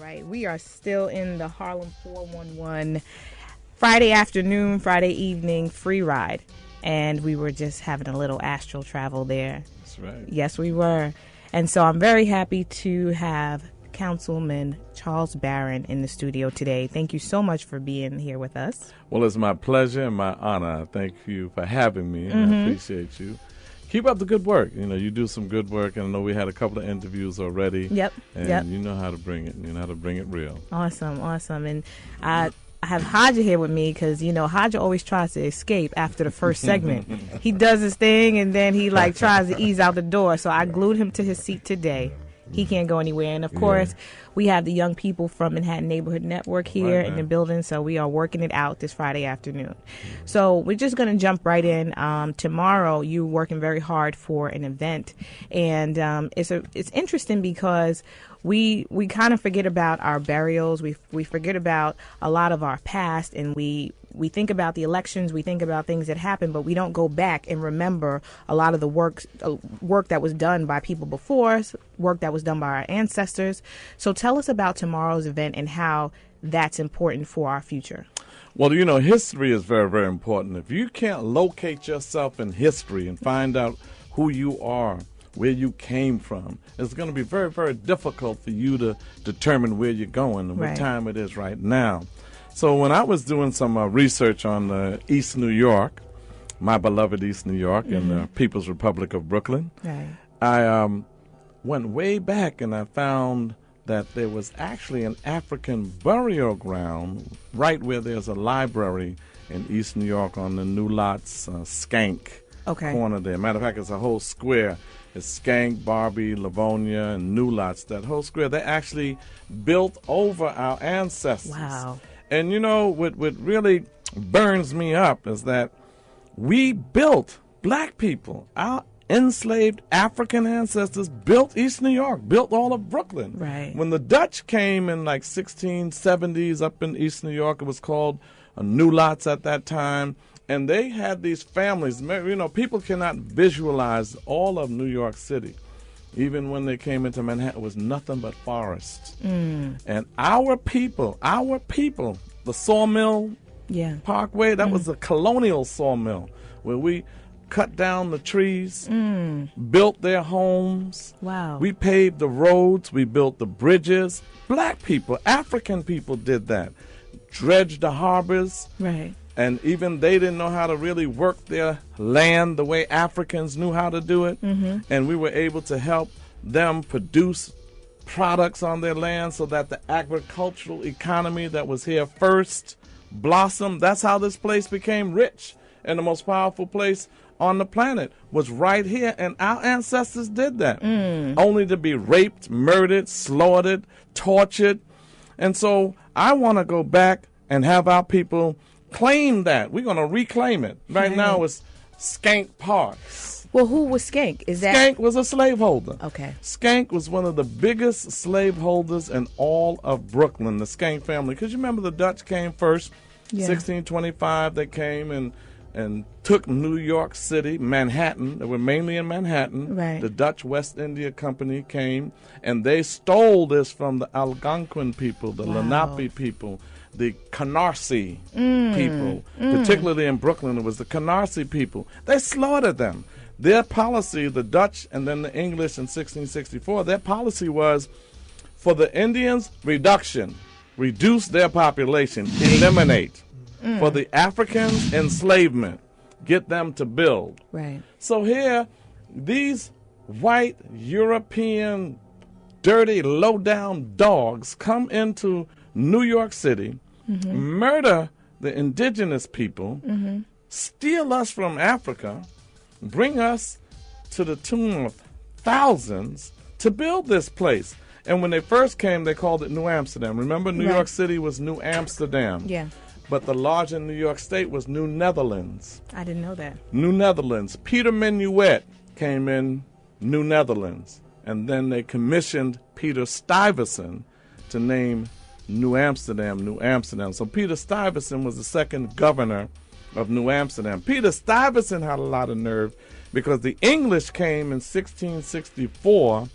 right. We are still in the Harlem 411 Friday afternoon, Friday evening free ride. And we were just having a little astral travel there. That's right. Yes, we were. And so I'm very happy to have Councilman Charles Barron in the studio today. Thank you so much for being here with us. Well, it's my pleasure and my honor. Thank you for having me, and I appreciate you. Keep up the good work. You know, you do some good work, and I know we had a couple of interviews already. Yep. And you know how to bring it. You know how to bring it real. Awesome. And I have Haja here with me because, you know, Haja always tries to escape after the first segment. He does his thing, and then he, tries to ease out the door. So I glued him to his seat today. He can't go anywhere. And, of course, we have the young people from Manhattan Neighborhood Network here in the building, so we are working it out this Friday afternoon. So we're just going to jump right in. Tomorrow, you're working very hard for an event, and it's interesting because we kind of forget about our burials. We forget about a lot of our past, and we think about the elections, we think about things that happened, but we don't go back and remember a lot of the work that was done by people before us, work that was done by our ancestors. So tell us about tomorrow's event and how that's important for our future. Well, you know, history is very, very important. If you can't locate yourself in history and find out who you are, where you came from, it's going to be very, very difficult for you to determine where you're going and what time it is right now. So when I was doing some research on East New York, my beloved East New York and the People's Republic of Brooklyn, I went way back and I found that there was actually an African burial ground right where there's a library in East New York on the New Lots Skank corner there. Matter of fact, it's a whole square. It's Skank, Barbie, Livonia, and New Lots. That whole square, they actually built over our ancestors. Wow. And, you know, what really burns me up is that we built, black people, our enslaved African ancestors built East New York, built all of Brooklyn. Right. When the Dutch came in 1670s up in East New York, it was called New Lots at that time. And they had these families. You know, people cannot visualize all of New York City. Even when they came into Manhattan, it was nothing but forests. And our people, the Sawmill Parkway, that was a colonial sawmill where we cut down the trees, built their homes. Wow. We paved the roads, we built the bridges. Black people, African people did that. Dredged the harbors. Right. And even they didn't know how to really work their land the way Africans knew how to do it. And we were able to help them produce products on their land so that the agricultural economy that was here first blossomed. That's how this place became rich. And the most powerful place on the planet was right here. And our ancestors did that. Only to be raped, murdered, slaughtered, tortured. And so I want to go back and have our people claim that. We're going to reclaim it. Right now it's Skank Park. Well, who was Skank? Skank was a slaveholder. Okay. Skank was one of the biggest slaveholders in all of Brooklyn, the Skank family. Because you remember the Dutch came first, 1625 they came and took New York City, Manhattan. They were mainly in Manhattan. Right. The Dutch West India Company came, and they stole this from the Algonquin people, the Lenape people, the Canarsie people, particularly in Brooklyn. It was the Canarsie people. They slaughtered them. Their policy, the Dutch and then the English in 1664, their policy was for the Indians, reduction, reduce their population, eliminate. For the Africans, enslavement, get them to build. Right. So here, these white European dirty, low-down dogs come into New York City, murder the indigenous people, steal us from Africa, bring us to the tune of thousands to build this place. And when they first came, they called it New Amsterdam. Remember, New York City was New Amsterdam. Yeah. But the larger New York State was New Netherlands. I didn't know that. New Netherlands. Peter Minuet came in New Netherlands. And then they commissioned Peter Stuyvesant to name New Amsterdam, New Amsterdam. So Peter Stuyvesant was the second governor of New Amsterdam. Peter Stuyvesant had a lot of nerve because the English came in 1664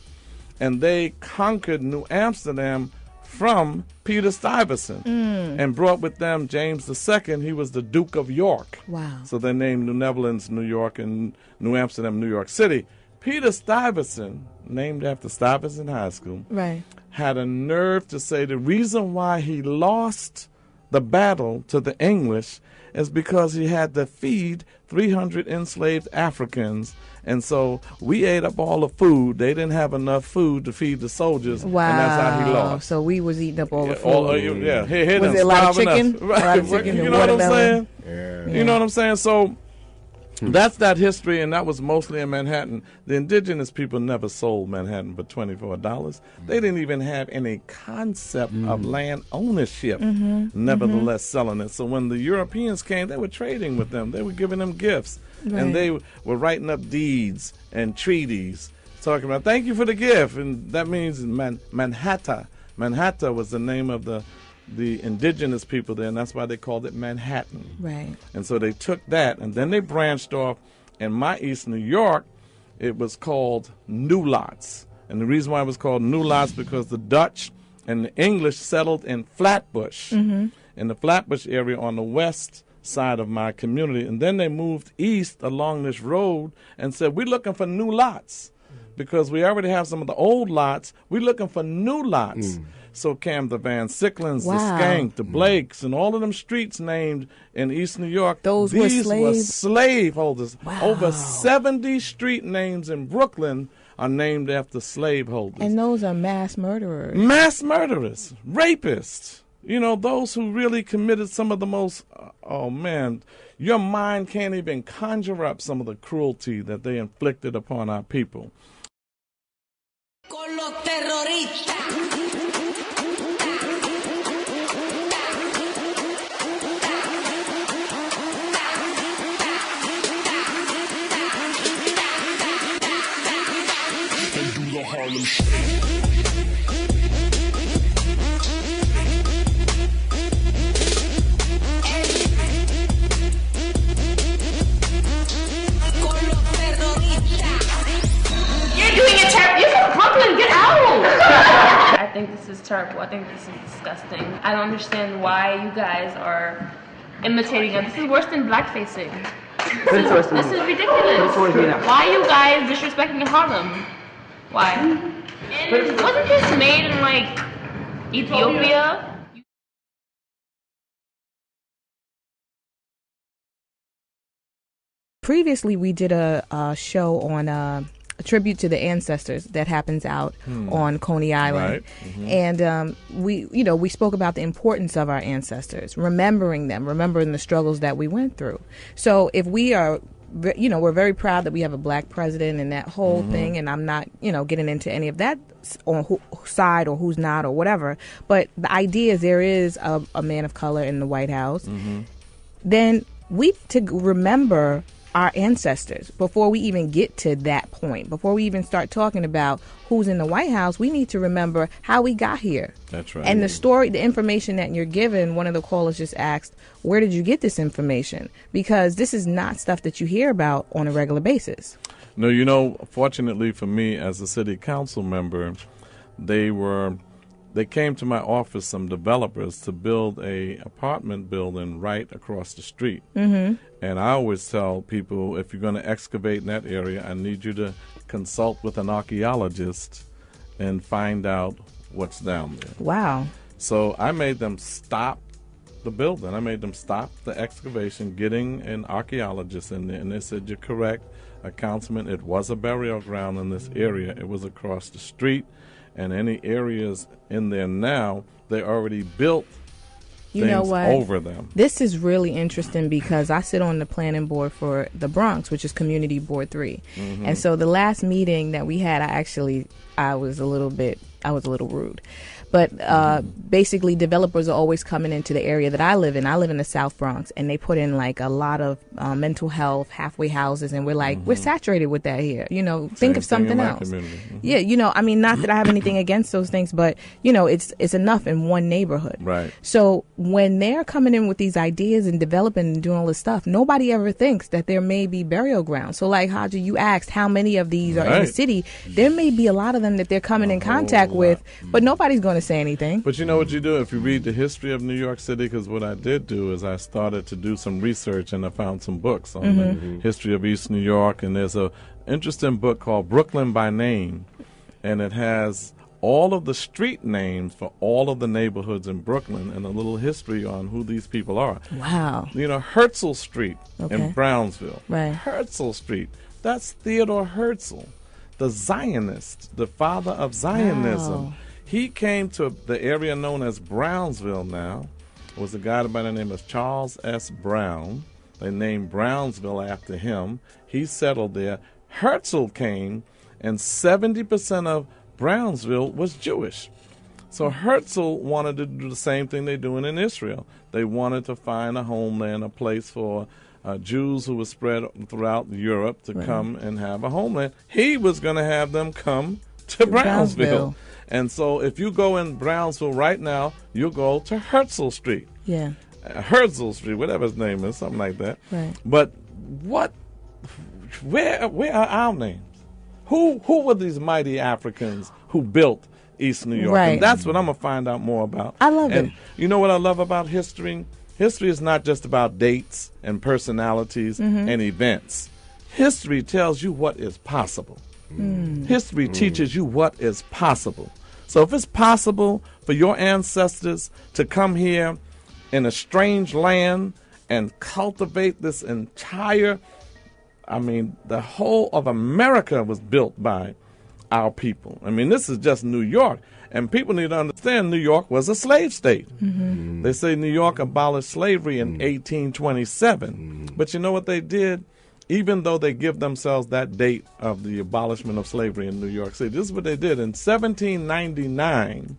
and they conquered New Amsterdam from Peter Stuyvesant and brought with them James II. He was the Duke of York. Wow. So they named New Netherlands, New York, and New Amsterdam, New York City. Peter Stuyvesant, named after Stuyvesant High School, Right. had a nerve to say the reason why he lost the battle to the English is because he had to feed 300 enslaved Africans. And so we ate up all the food. They didn't have enough food to feed the soldiers. Wow. And that's how he lost. So we was eating up all the food. Here Was it a lot of chicken? Us. Right. A lot of chicken You and know what I'm watermelon? saying? Yeah. You know what I'm saying? So that's that history, and that was mostly in Manhattan. The indigenous people never sold Manhattan for $24. They didn't even have any concept of land ownership, nevertheless selling it. So when the Europeans came, they were trading with them. They were giving them gifts. Right. And they were writing up deeds and treaties talking about, thank you for the gift. And that means Manhattan. Manhattan was the name of the indigenous people there, and that's why they called it Manhattan. Right. And so they took that, and then they branched off. In my East New York, it was called New Lots. And the reason why it was called New Lots because the Dutch and the English settled in Flatbush, in the Flatbush area on the west side of my community. And then they moved east along this road and said, we're looking for new lots because we already have some of the old lots. We're looking for new lots. So came the Van Sicklins, the Skank, the Blakes, and all of them streets named in East New York. These were slaveholders. Wow. Over 70 street names in Brooklyn are named after slaveholders. And those are mass murderers. Mass murderers, rapists. You know, those who really committed some of the most, oh man, your mind can't even conjure up some of the cruelty that they inflicted upon our people. Con los terroristas. Harlem Shake. I think this is terrible. I think this is disgusting. I don't understand why you guys are imitating us. This is worse than blackfacing. This is ridiculous. Why are you guys disrespecting Harlem? Why? And wasn't this made in like Ethiopia? Previously, we did a show on a tribute to the ancestors that happens out on Coney Island. Right. And we spoke about the importance of our ancestors, remembering them, remembering the struggles that we went through. So if we are, we're very proud that we have a black president and that whole thing, and I'm not, getting into any of that on whose side or who's not or whatever, but the idea is there is a man of color in the White House. Then we to remember our ancestors before we even get to that point. Before we even start talking about who's in the White House, we need to remember how we got here. That's right. And the story, the information that you're given, one of the callers just asked, where did you get this information? Because this is not stuff that you hear about on a regular basis. No, fortunately for me as a city council member, they came to my office, some developers, to build a apartment building right across the street. And I always tell people, if you're going to excavate in that area, I need you to consult with an archaeologist and find out what's down there. Wow. So I made them stop the building. I made them stop the excavation, getting an archaeologist in there. And they said, you're correct, Councilman, it was a burial ground in this area. It was across the street. And any areas in there now, they already built things over them. This is really interesting because I sit on the planning board for the Bronx, which is Community Board 3. And so the last meeting that we had, I was a little rude. But basically, developers are always coming into the area that I live in. I live in the South Bronx, and they put in like a lot of mental health halfway houses, and we're like, we're saturated with that here. Think of something else. Yeah, not that I have anything against those things, but it's enough in one neighborhood. Right. So when they're coming in with these ideas and developing and doing all this stuff, nobody ever thinks that there may be burial grounds. So like Haji, you asked how many of these are in the city. There may be a lot of them them that they're coming in contact with, but nobody's going to say anything. But you know what you do if you read the history of New York City, because what I did do is I started to do some research and I found some books on the history of East New York, and there's a interesting book called Brooklyn by Name, and it has all of the street names for all of the neighborhoods in Brooklyn and a little history on who these people are. Wow. You know, Herzl Street in Brownsville. Right. Herzl Street. That's Theodore Herzl, the Zionist, the father of Zionism. Wow. He came to the area known as Brownsville now. It was a guy by the name of Charles S. Brown. They named Brownsville after him. He settled there. Herzl came, and 70% of Brownsville was Jewish. So Herzl wanted to do the same thing they're doing in Israel. They wanted to find a homeland, a place for Jews who were spread throughout Europe to come and have a homeland. He was going to have them come to Brownsville. And so if you go in Brownsville right now, you'll go to Herzl Street. Yeah. Herzl Street, whatever his name is, something like that. Right. But where are our names? Who were these mighty Africans who built East New York? Right. And that's what I'm going to find out more about. I love and it. You know what I love about history? History is not just about dates and personalities and events. History tells you what is possible. History teaches you what is possible. So if it's possible for your ancestors to come here in a strange land and cultivate this entire, the whole of America was built by our people. This is just New York. And people need to understand New York was a slave state. They say New York abolished slavery in 1827. But you know what they did? Even though they give themselves that date of the abolishment of slavery in New York City, this is what they did. In 1799,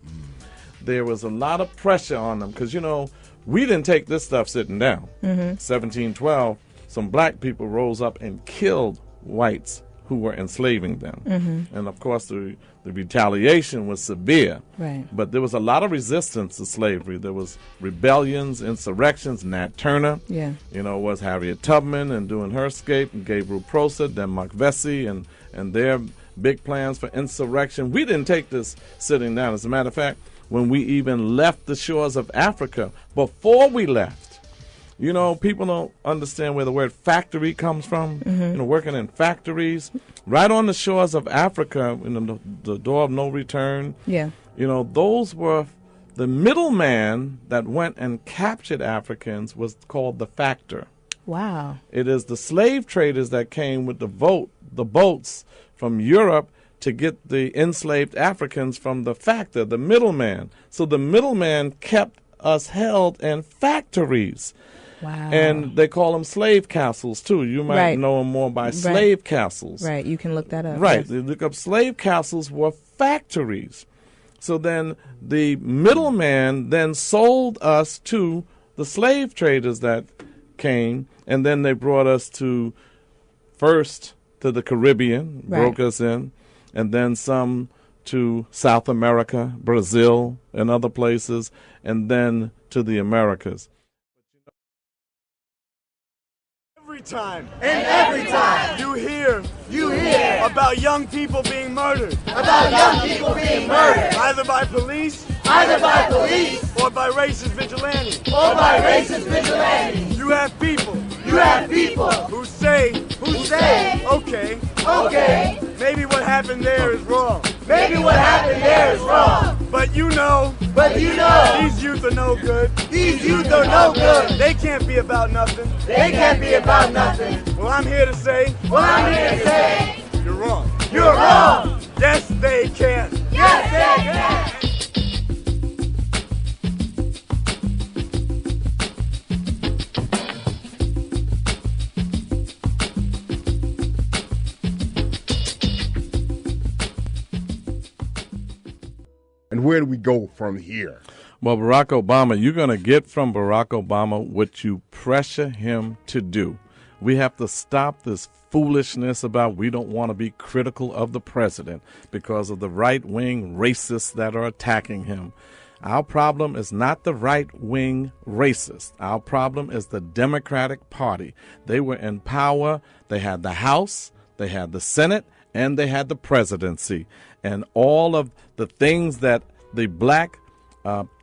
there was a lot of pressure on them because, we didn't take this stuff sitting down. 1712, some black people rose up and killed whites who were enslaving them. And, of course, the retaliation was severe. Right. But there was a lot of resistance to slavery. There was rebellions, insurrections. Nat Turner, was Harriet Tubman and doing her escape, and Gabriel Prosser, then Mark Vesey and their big plans for insurrection. We didn't take this sitting down. As a matter of fact, when we even left the shores of Africa, before we left, people don't understand where the word factory comes from. Working in factories right on the shores of Africa, the door of no return. Yeah. Those were the middleman that went and captured Africans was called the factor. Wow. It is the slave traders that came with the boats from Europe to get the enslaved Africans from the factor, the middleman. So the middleman kept us held in factories. Wow. And they call them slave castles, too. You might know them more by slave castles. Right, you can look that up. Right, yes. they look up slave castles were factories. So then the middleman then sold us to the slave traders that came, and then they brought us first to the Caribbean, broke us in, and then some to South America, Brazil, and other places, and then to the Americas. Every time you hear about young people being murdered, either by police or by racist vigilantes, you have people who say okay, maybe what happened there is wrong, but these youth are no good, they can't be about nothing, well, I'm here to say, you're wrong. Yes, they can. And where do we go from here? Well, Barack Obama, you're going to get from Barack Obama what you pressure him to do. We have to stop this foolishness about we don't want to be critical of the president because of the right-wing racists that are attacking him. Our problem is not the right-wing racists. Our problem is the Democratic Party. They were in power. They had the House, they had the Senate, and they had the presidency, and all of the things that the black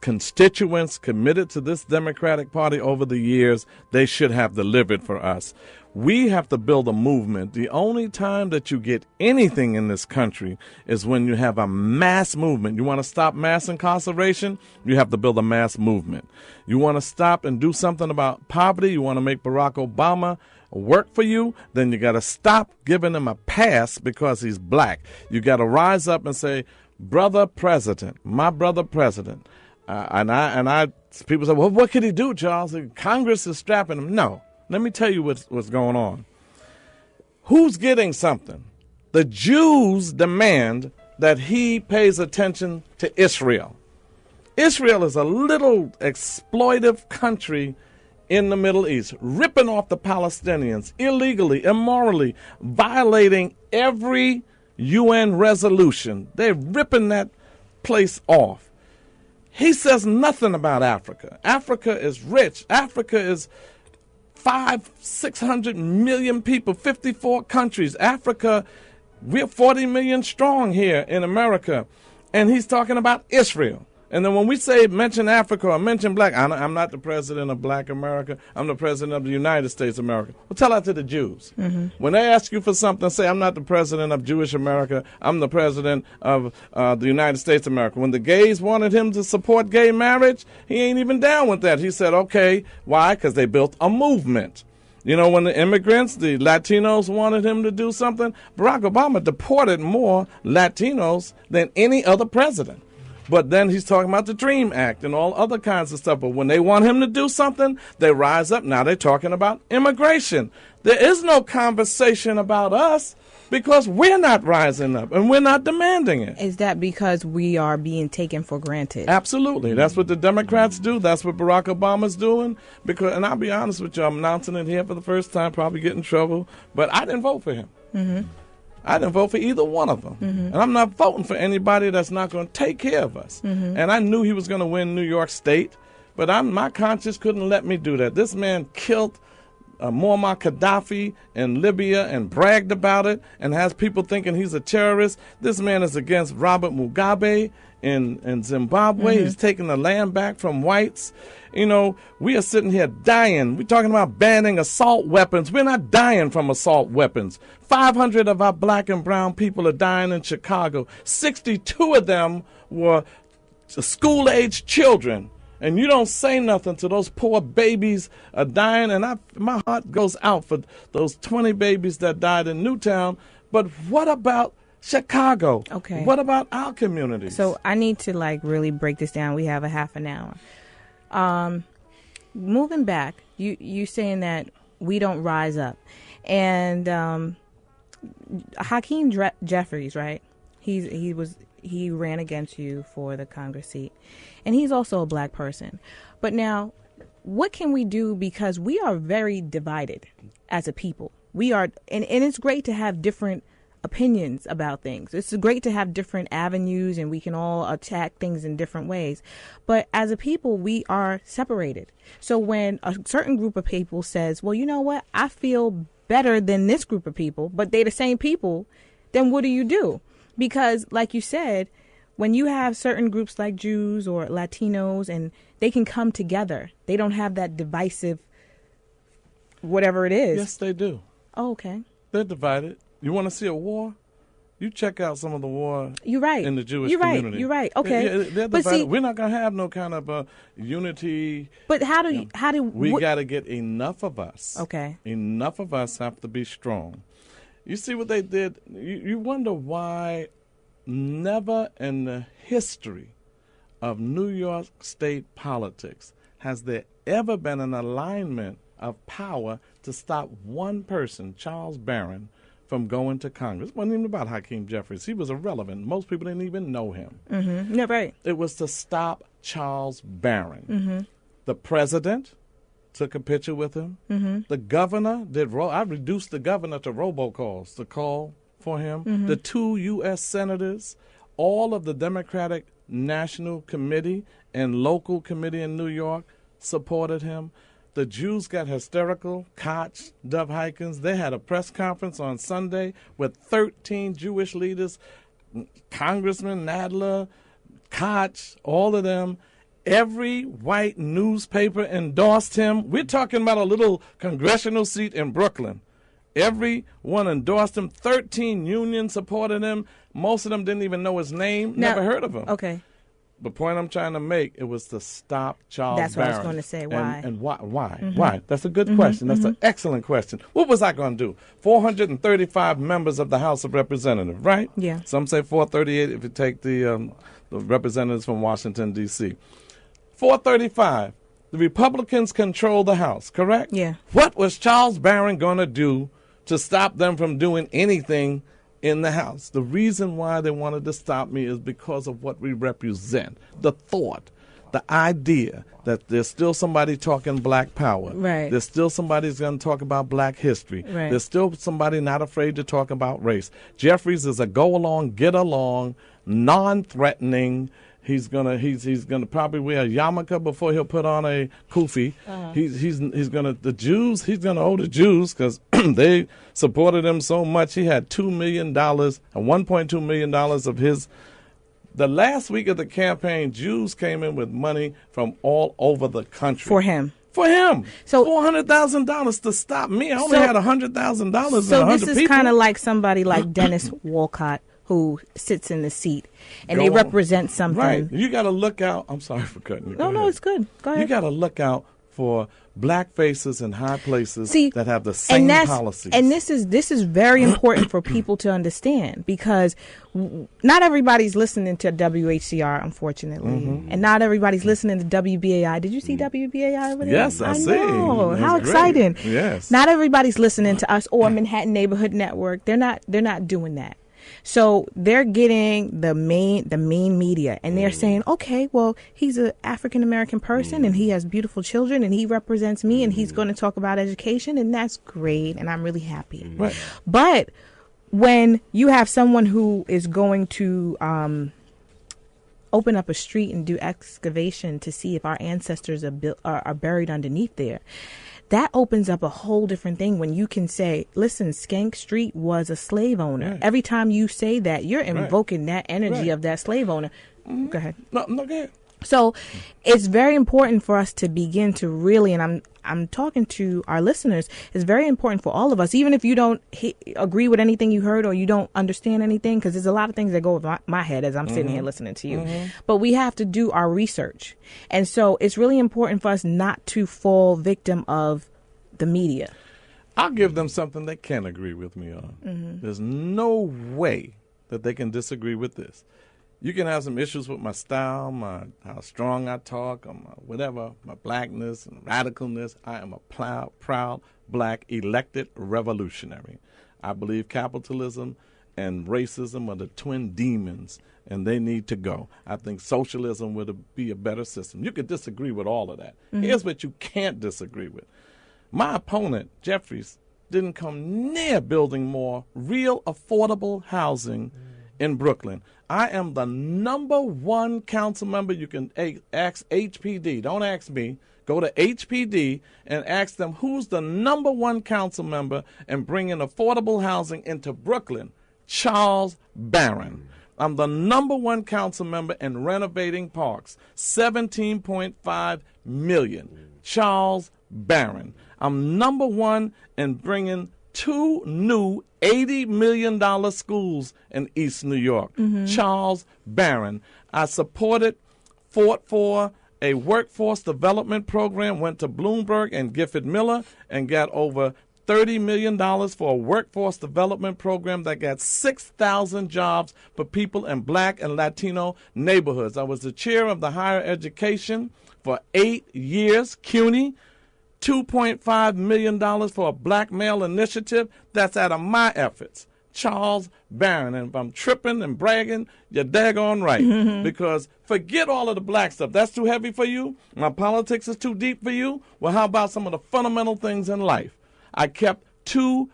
constituents committed to this Democratic Party over the years, they should have delivered for us. We have to build a movement. The only time that you get anything in this country is when you have a mass movement. You want to stop mass incarceration? You have to build a mass movement. You want to stop and do something about poverty? You want to make Barack Obama work for you? Then you got to stop giving him a pass because he's black. You got to rise up and say, brother president, my brother president. People say, well, what could he do, Charles? Congress is strapping him. No. Let me tell you what's going on. Who's getting something? The Jews demand that he pays attention to Israel. Israel is a little exploitive country in the Middle East, ripping off the Palestinians illegally, immorally, violating every UN resolution. They're ripping that place off. He says nothing about Africa. Africa is rich. Africa is 600 million people, 54 countries. Africa, we're 40 million strong here in America. And he's talking about Israel. And then when we mention Africa or mention black, I'm not the president of black America. I'm the president of the United States of America. Well, tell that to the Jews. Mm-hmm. When they ask you for something, say, I'm not the president of Jewish America. I'm the president of the United States of America. When the gays wanted him to support gay marriage, he ain't even down with that. He said, okay, why? Because they built a movement. You know, when the immigrants, the Latinos wanted him to do something, Barack Obama deported more Latinos than any other president. But then he's talking about the DREAM Act and all other kinds of stuff. But when they want him to do something, they rise up. Now they're talking about immigration. There is no conversation about us because we're not rising up and we're not demanding it. Is that because we are being taken for granted? Absolutely. That's what the Democrats do. That's what Barack Obama's doing. And I'll be honest with you, I'm announcing it here for the first time, probably get in trouble. But I didn't vote for him. Mm-hmm. I didn't vote for either one of them. Mm-hmm. And I'm not voting for anybody that's not going to take care of us. Mm-hmm. And I knew he was going to win New York State, but my conscience couldn't let me do that. This man killed Muammar Gaddafi in Libya and bragged about it and has people thinking he's a terrorist. This man is against Robert Mugabe in Zimbabwe. Mm-hmm. He's taking the land back from whites. You know, we are sitting here dying. We're talking about banning assault weapons. We're not dying from assault weapons. 500 of our black and brown people are dying in Chicago. 62 of them were school-aged children. And you don't say nothing to those poor babies are dying. And my heart goes out for those 20 babies that died in Newtown. But what about Chicago? Okay. What about our communities? So I need to really break this down. We have a half an hour. Moving back, you saying that we don't rise up, and Hakeem Jeffries, right? He ran against you for the Congress seat, and he's also a black person. But now, what can we do, because we are very divided as a people. We are, and it's great to have different opinions about things. It's great to have different avenues and we can all attack things in different ways. But as a people, we are separated. So when a certain group of people says, well, you know what, I feel better than this group of people, but they're the same people, then what do? Because like you said, when you have certain groups like Jews or Latinos and they can come together, they don't have that divisive whatever it is. Yes, they do. Oh, okay. They're divided. You want to see a war? You check out some of the war You're right. in the Jewish community. You're right. Okay. They're but divided. see, we're not going to have no kind of unity. But we got to get enough of us. Okay. Enough of us have to be strong. You see what they did? You wonder why never in the history of New York State politics has there ever been an alignment of power to stop one person, Charles Barron, from going to Congress. It wasn't even about Hakeem Jeffries. He was irrelevant. Most people didn't even know him. Mm-hmm. No, right. It was to stop Charles Barron. Mm-hmm. The president took a picture with him. Mm-hmm. The governor did. I reduced the governor to robocalls to call for him. Mm-hmm. The 2 U.S. senators, all of the Democratic National Committee and local committee in New York supported him. the Jews got hysterical. Koch, Dov Hykins, they had a press conference on Sunday with 13 Jewish leaders, Congressman Nadler, Koch, all of them. Every white newspaper endorsed him. We're talking about a little congressional seat in Brooklyn. Everyone endorsed him. 13 unions supported him. Most of them didn't even know his name, never heard of him. Okay. The point I'm trying to make, it was to stop Charles That's Barron. what I was going to say. Why? And why? Why? That's a good question. That's an excellent question. What was I going to do? 435 members of the House of Representatives, right? Yeah. Some say 438 if you take the representatives from Washington, D.C. 435. The Republicans control the House, correct? Yeah. What was Charles Barron going to do to stop them from doing anything in the House? The reason why they wanted to stop me is because of what we represent. The thought, the idea that there's still somebody talking black power. Right. There's still somebody who's going to talk about black history. Right. There's still somebody not afraid to talk about race. Jeffries is a go along, get along, non-threatening. He's gonna probably wear a yarmulke before he'll put on a kufi. He's gonna owe the Jews because they supported him so much. He had $2 million and $1.2 million of his. The last week of the campaign, Jews came in with money from all over the country For him. So $400,000 to stop me. I only had $100,000. So this is kind of like somebody like Dennis Walcott, who sits in the seat, and they represent something. Right. You got to look out. I'm sorry for cutting you. No, it's good. Go ahead. You got to look out for black faces in high places that have the same policies. And this is very important for people to understand, because not everybody's listening to WHCR, unfortunately, and not everybody's listening to WBAI. Did you see WBAI over there? Yes, I see. Know. How great. exciting! Yes. Not everybody's listening to us or Manhattan Neighborhood Network. They're not doing that. So they're getting the main media, and they're saying, okay, well, he's an African American person and he has beautiful children and he represents me and he's going to talk about education, and that's great, and I'm really happy. Right. But when you have someone who is going to open up a street and do excavation to see if our ancestors are buried underneath there, that opens up a whole different thing when you can say, listen, Skank Street was a slave owner. Right. Every time you say that, you're invoking that energy of that slave owner. Go ahead. No, go ahead. So it's very important for us to begin to really, and I'm talking to our listeners, it's very important for all of us, even if you don't agree with anything you heard or you don't understand anything, because there's a lot of things that go with my head as I'm sitting here listening to you. But we have to do our research. And so it's really important for us not to fall victim of the media. I'll give them something they can agree with me on. There's no way that they can disagree with this. You can have some issues with my style, how strong I talk, or my blackness and radicalness. I am a proud black elected revolutionary. I believe capitalism and racism are the twin demons, and they need to go. I think socialism would be a better system. You could disagree with all of that. Here's what you can't disagree with. My opponent, Jeffries, didn't come near building more real affordable housing in Brooklyn. I am the #1 council member. You can ask HPD. Don't ask me. Go to HPD and ask them who's the #1 council member and bringing affordable housing into Brooklyn. Charles Barron. I'm the #1 council member in renovating parks. $17.5 million. Charles Barron. I'm #1 in bringing 2 new $80 million schools in East New York. Charles Barron. I fought for a workforce development program, went to Bloomberg and Gifford Miller and got over $30 million for a workforce development program that got 6,000 jobs for people in black and Latino neighborhoods. I was the chair of the higher education for 8 years, CUNY. $2.5 million for a black male initiative. That's out of my efforts. Charles Barron. And if I'm tripping and bragging, you're daggone right. Because forget all of the black stuff. That's too heavy for you? My politics is too deep for you? Well, how about some of the fundamental things in life? I kept 4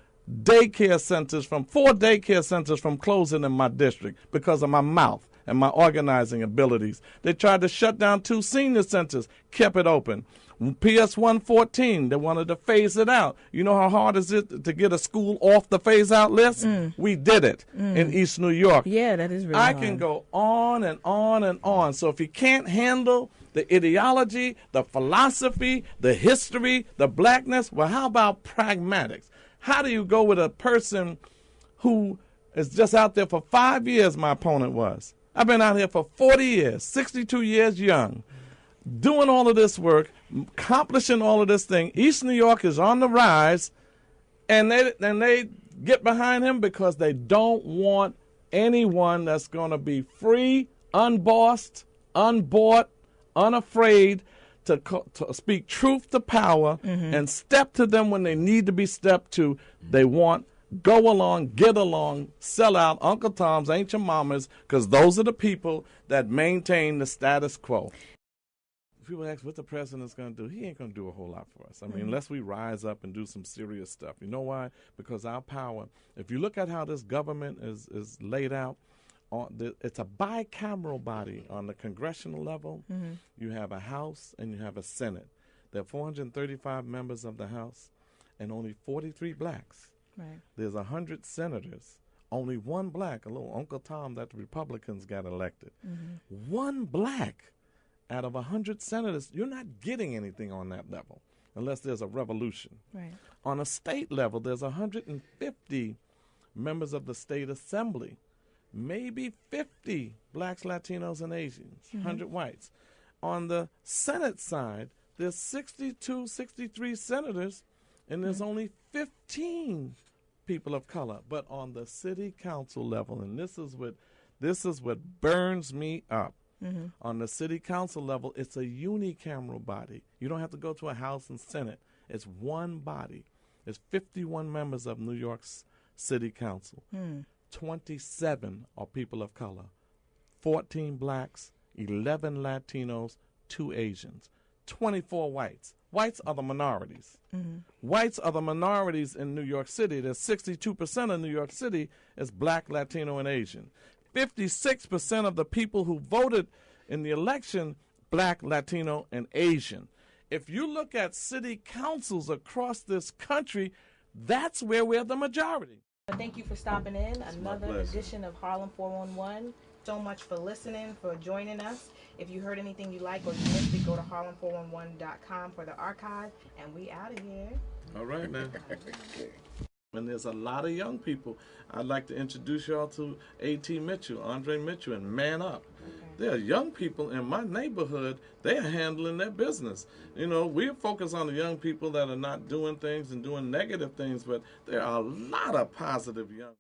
daycare centers from closing in my district because of my mouth and my organizing abilities. They tried to shut down 2 senior centers, kept it open. PS 114, they wanted to phase it out. You know how hard is it to get a school off the phase out list? We did it in East New York. Yeah, that is really I hard. can go on and on and on. So if you can't handle the ideology, the philosophy, the history, the blackness, well, how about pragmatics? How do you go with a person who is just out there for 5 years, my opponent was? I've been out here for 40 years, 62 years young, doing all of this work, accomplishing all of this thing. East New York is on the rise, and they get behind him because they don't want anyone that's going to be free, unbossed, unbought, unafraid to speak truth to power and step to them when they need to be stepped to. They want go along, get along, sell out, Uncle Tom's, Ain't Your Mama's, because those are the people that maintain the status quo. People ask what the president's going to do. He ain't going to do a whole lot for us. I mean, unless we rise up and do some serious stuff. You know why? Because our power, if you look at how this government is laid out, it's a bicameral body on the congressional level. You have a House and you have a Senate. There are 435 members of the House and only 43 blacks. Right. There's 100 senators, only one black, a little Uncle Tom that the Republicans got elected. One black out of 100 senators. You're not getting anything on that level unless there's a revolution. Right. On a state level, there's 150 members of the state assembly, maybe 50 blacks, Latinos, and Asians, 100 whites. On the Senate side, there's 62, 63 senators, and there's only 15 people of color. But on the city council level, and this is what burns me up. On the city council level, it's a unicameral body. You don't have to go to a House and Senate. It's one body. There's 51 members of New York's city council. 27 are people of color, 14 blacks, 11 Latinos, 2 Asians, 24 whites. Whites are the minorities. Whites are the minorities in New York City. There's 62% of New York City is black, Latino, and Asian. 56% of the people who voted in the election, black, Latino, and Asian. If you look at city councils across this country, that's where we're the majority. Thank you for stopping in. Another edition of Harlem 411. So much for listening, for joining us. If you heard anything you like or you missed it, go to harlem411.com for the archive, and we out of here. All right, man. And there's a lot of young people. I'd like to introduce y'all to A.T. Mitchell, Andre Mitchell, and Man Up. There are young people in my neighborhood. They are handling their business. You know, we focus on the young people that are not doing things and doing negative things, but there are a lot of positive young